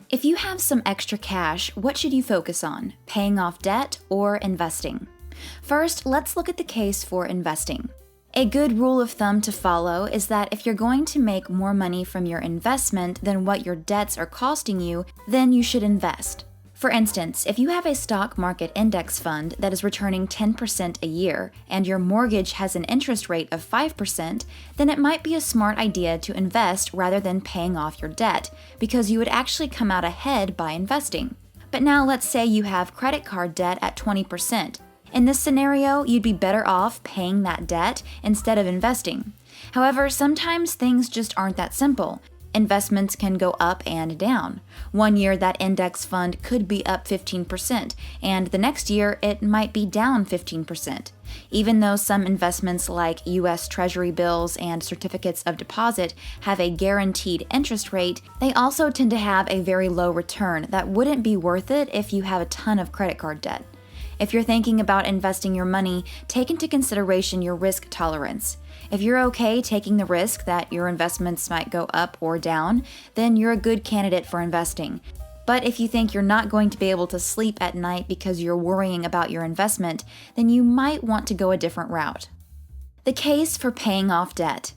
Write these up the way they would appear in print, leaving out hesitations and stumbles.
If you have some extra cash, what should you focus on, paying off debt or investing? First, let's look at the case for investing. A good rule of thumb to follow is that if you're going to make more money from your investment than what your debts are costing you, then you should invest. For instance, if you have a stock market index fund that is returning 10% a year and your mortgage has an interest rate of 5%, then it might be a smart idea to invest rather than paying off your debt, because you would actually come out ahead by investing. But now let's say you have credit card debt at 20%. In this scenario, you'd be better off paying that debt instead of investing. However, sometimes things just aren't that simple. Investments can go up and down. One year that index fund could be up 15%, and the next year it might be down 15%. Even though some investments like U.S. Treasury bills and certificates of deposit have a guaranteed interest rate, they also tend to have a very low return that wouldn't be worth it if you have a ton of credit card debt. If you're thinking about investing your money, take into consideration your risk tolerance. If you're okay taking the risk that your investments might go up or down, then you're a good candidate for investing. But if you think you're not going to be able to sleep at night because you're worrying about your investment, then you might want to go a different route. The case for paying off debt.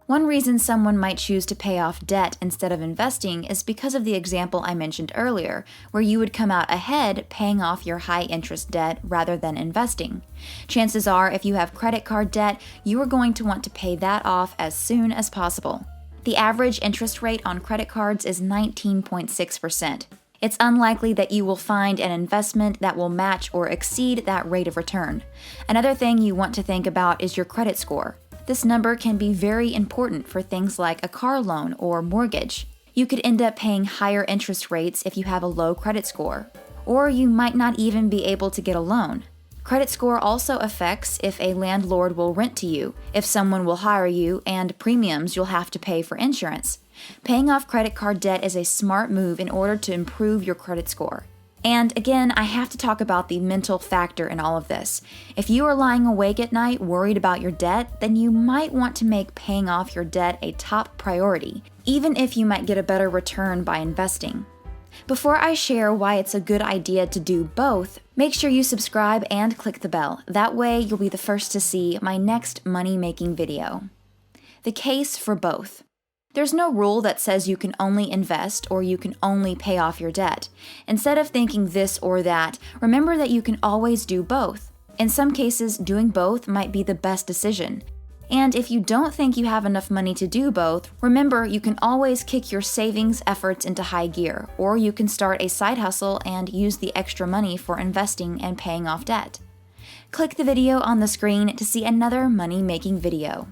One reason someone might choose to pay off debt instead of investing is because of the example I mentioned earlier, where you would come out ahead paying off your high-interest debt rather than investing. Chances are, if you have credit card debt, you are going to want to pay that off as soon as possible. The average interest rate on credit cards is 19.6%. It's unlikely that you will find an investment that will match or exceed that rate of return. Another thing you want to think about is your credit score. This number can be very important for things like a car loan or mortgage. You could end up paying higher interest rates if you have a low credit score, or you might not even be able to get a loan. Credit score also affects if a landlord will rent to you, if someone will hire you, and premiums you'll have to pay for insurance. Paying off credit card debt is a smart move in order to improve your credit score. And again, I have to talk about the mental factor in all of this. If you are lying awake at night worried about your debt, then you might want to make paying off your debt a top priority, even if you might get a better return by investing. Before I share why it's a good idea to do both, make sure you subscribe and click the bell. That way you'll be the first to see my next money-making video. The case for both. There's no rule that says you can only invest or you can only pay off your debt. Instead of thinking this or that, remember that you can always do both. In some cases, doing both might be the best decision. And if you don't think you have enough money to do both, remember you can always kick your savings efforts into high gear, or you can start a side hustle and use the extra money for investing and paying off debt. Click the video on the screen to see another money-making video.